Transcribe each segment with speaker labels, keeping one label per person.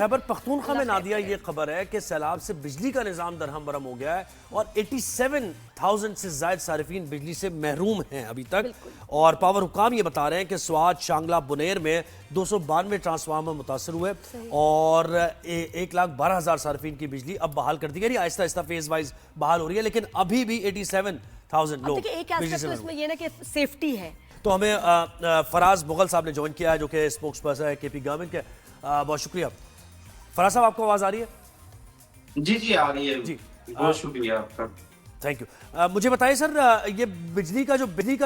Speaker 1: خیبر پختونخوا میں نادیہ یہ خبر ہے کہ سیلاب سے بجلی کا نظام درہم برہم ہو گیا ہے اور 87,000 سے زائد صارفین بجلی سے محروم ہیں ابھی تک. اور پاور حکام یہ بتا رہے ہیں کہ سوات شانگلہ بنیر میں 292 ٹرانسفارمر متاثر ہوئے اور 1,12,000 صارفین کی بجلی اب بحال کر دی گئی. آہستہ آہستہ فیز وائز بحال ہو رہی ہے لیکن ابھی بھی 87,000 لوگ بجلی سے محروم.
Speaker 2: یہ نا کہ سیفٹی ہے.
Speaker 1: تو ہمیں فراز مغل صاحب نے جوائن کیا ہے جو کہ اسپوکس پرسن ہے کے پی گورنمنٹ کے. بہت شکریہ. فراز صاحب آپ کو آواز آ رہی ہے؟
Speaker 3: جی آ رہی ہے.
Speaker 1: جی
Speaker 3: بہت شکریہ آپ کا.
Speaker 1: Thank you. مجھے بتائیے سر یہ بجلی کا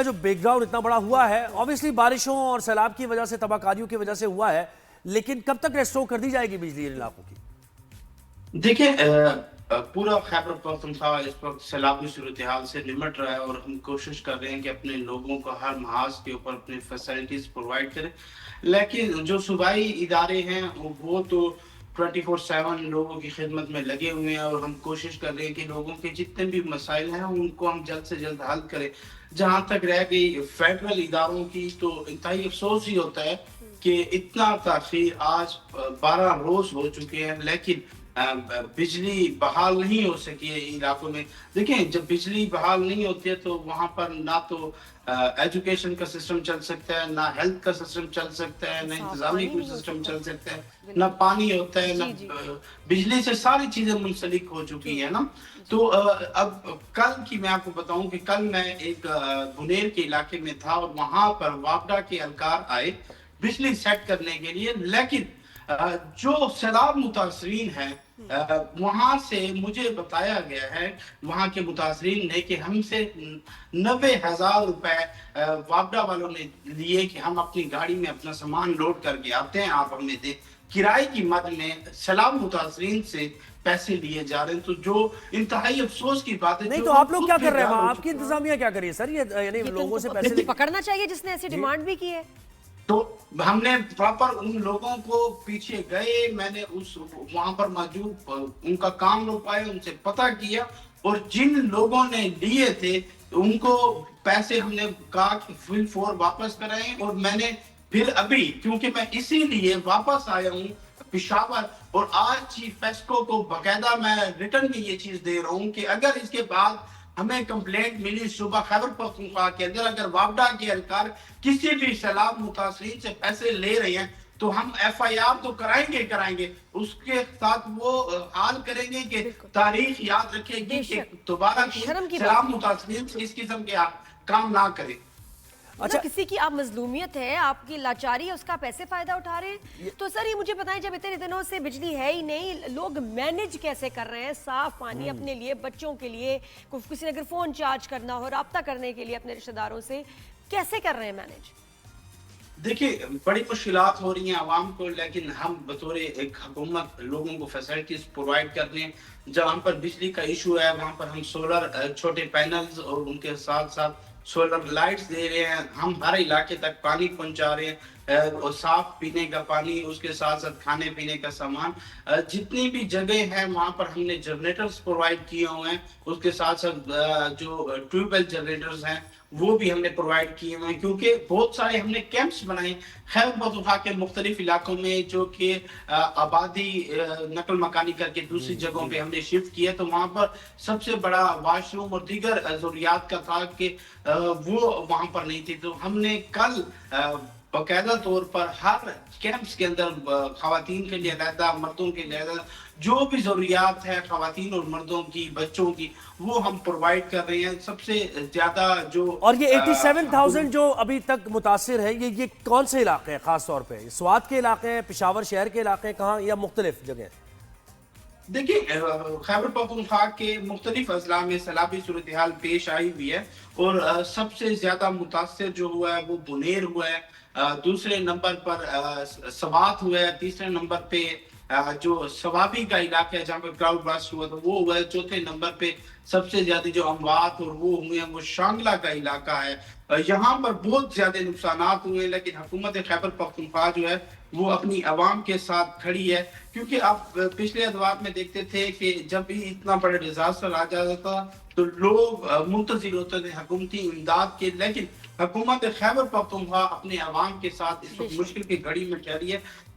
Speaker 1: جو بیک گراؤنڈ اتنا بڑا ہوا ہے obviously بارشوں اور سیلاب کی وجہ سے تباہ کاریوں کی وجہ سے ہوا ہے لیکن کب تک ریسٹور کر دی جائے گی بجلی ان علاقوں کی؟
Speaker 3: دیکھیں پورا خیبر پختونخوا اس وقت سیلابی صورتحال سے نمٹ رہا ہے اور ہم کوشش کر رہے ہیں کہ اپنے لوگوں کو ہر محاذ کے اوپر اپنی فیسلٹیز پرووائڈ کریں لیکن جو صوبائی ادارے ہیں وہ تو 24/7 لوگوں کی خدمت میں لگے ہوئے ہیں اور ہم کوشش کر رہے ہیں کہ لوگوں کے جتنے بھی مسائل ہیں ان کو ہم جلد سے جلد حل کریں. جہاں تک رہ گئی فیڈرل اداروں کی تو انتہائی افسوس ہی ہوتا ہے کہ اتنا تاخیر آج 12 روز ہو چکے ہیں لیکن بجلی بحال نہیں ہو سکی ہے علاقوں میں. دیکھیں جب بجلی بحال نہیں ہوتی ہے تو وہاں پر نہ تو ایجوکیشن کا سسٹم چل سکتا ہے، نہ ہیلتھ کا سسٹم چل سکتا ہے، نہ انتظامی کوئی سسٹم چل سکتا ہے، نہ پانی ہوتا ہے، نہ بجلی سے ساری چیزیں منسلک ہو چکی ہیں نا. تو اب کل کی میں آپ کو بتاؤں کہ کل میں ایک بنیر کے علاقے میں تھا اور وہاں پر واپڈا کے اہلکار آئے بجلی سیٹ کرنے کے لیے لیکن جو سیلاب متاثرین ہیں وہاں سے مجھے بتایا گیا ہے وہاں کے متاثرین نے کہ ہم سے 90,000 روپے واپڈا والوں نے لیے کہ ہم اپنی گاڑی میں اپنا سامان لوڈ کر کے آتے ہیں، آپ ہمیں دیں. کرائے کی مد میں سیلاب متاثرین سے پیسے لیے جا رہے ہیں. تو جو انتہائی افسوس کی بات ہے.
Speaker 1: نہیں تو آپ لوگ کیا کر رہے ہیں وہاں؟ آپ کی انتظامیہ کیا کر رہی ہے سر؟ یہ یعنی لوگوں سے پیسے
Speaker 2: پکڑنا چاہیے جس نے ایسی ڈیمانڈ بھی کی ہے.
Speaker 3: تو ہم نے پراپر ان لوگوں کو پیچھے گئے، میں نے وہاں پر موجود ان کا کام روکوایا، ان سے پتہ کیا اور جن لوگوں نے لیے تھے ان کو پیسے ہم نے کہا کہ فل فور واپس کرائیں. اور میں نے پھر ابھی کیونکہ میں اسی لیے واپس آیا ہوں پشاور اور آج چیف پیسکو کو باقاعدہ میں ریٹرن میں یہ چیز دے رہا ہوں کہ اگر اس کے بعد ہمیں کمپلینٹ ملی صوبہ خیبر پختونخوا کے اندر اگر واپڈا کے اہلکار کسی بھی سیلاب متاثرین سے پیسے لے رہے ہیں تو ہم FIR تو کرائیں گے. اس کے ساتھ وہ حال کریں گے کہ تاریخ یاد رکھے گی کہ دوبارہ سیلاب متاثرین سے اس قسم کے کام نہ کرے.
Speaker 2: اچھا کسی کی آپ مظلومیت ہے، آپ کی لاچاری ہے، اس کا پیسے فائدہ اٹھا رہے ہیں. تو سر یہ مجھے بتائیں جب اتنے دنوں سے بجلی ہے ہی نہیں لوگ مینج کیسے کر رہے ہیں صاف پانی اپنے لیے، بچوں کے لیے، کسی نے اگر فون چارج کرنا ہو، رابطہ کرنے کے لیے اپنے رشتہ داروں سے کیسے کر رہے ہیں مینج؟
Speaker 3: دیکھیے بڑی مشکلات ہو رہی ہیں عوام کو لیکن ہم بطور ایک حکومت لوگوں کو فیسلٹیز پرووائڈ کر رہے ہیں. جہاں پر بجلی کا ایشو ہے وہاں پر ہم سولر چھوٹے پینلز اور ان کے ساتھ ساتھ سولر لائٹس دے رہے ہیں. ہم ہر علاقے تک پانی پہنچا رہے ہیں اور صاف پینے کا پانی، اس کے ساتھ ساتھ کھانے پینے کا سامان. جتنی بھی جگہ ہیں وہاں پر ہم نے جنریٹرز پرووائڈ کیے ہوئے ہیں. اس کے ساتھ ساتھ جو ٹیوب ویل جنریٹرز ہیں وہ بھی ہم نے پرووائڈ کیے ہوئے ہیں کیونکہ بہت سارے ہم نے کیمپس بنائے خیبر پختونخوا کے مختلف علاقوں میں جو کہ آبادی نقل مکانی کر کے دوسری جگہوں پہ ہم نے شفٹ کیا. تو وہاں پر سب سے بڑا واش روم اور دیگر ضروریات کا تھا کہ وہ وہاں پر نہیں تھی. تو ہم نے کل باقاعدہ طور پر ہر کیمپس کے اندر خواتین کے لیے علیحدہ، مردوں کے لیے علیحدہ جو بھی ضروریات ہے خواتین اور مردوں کی، بچوں کی، وہ ہم پرووائڈ کر رہے ہیں. سب سے زیادہ جو
Speaker 1: اور یہ 87,000 جو ابھی تک متاثر ہے یہ کون سے علاقے ہیں خاص طور پہ؟ سوات کے علاقے ہیں، پشاور شہر کے علاقے ہیں، کہاں یا مختلف جگہ؟
Speaker 3: دیکھیں خیبر پختونخوا کے مختلف اضلاع میں سیلابی صورتحال پیش آئی ہوئی ہے اور سب سے زیادہ متاثر جو ہوا ہے وہ بنیر ہوا ہے، دوسرے نمبر پر سوات ہوا ہے، تیسرے نمبر پہ جو سوابی کا علاقہ ہے جہاں پہ کراؤڈ برسٹ ہوا تھا وہ ہوا ہے، چوتھے نمبر پہ سب سے زیادہ جو اموات اور وہ ہوئے ہیں وہ شانگلہ کا علاقہ ہے. یہاں پر بہت زیادہ نقصانات ہوئے ہیں لیکن حکومت خیبر پختونخوا جو ہے وہ اپنی عوام کے ساتھ کھڑی ہے. کیونکہ آپ پچھلے ادوار میں دیکھتے تھے کہ جب بھی اتنا بڑا ڈیزاسٹر آ جاتا تھا تو لوگ منتظر ہوتے تھے حکومتی امداد کے، لیکن حکومت خیبر پختونخوا اپنے عوام کے ساتھ اس وقت مشکل کی گھڑی میں ٹھہری ہے.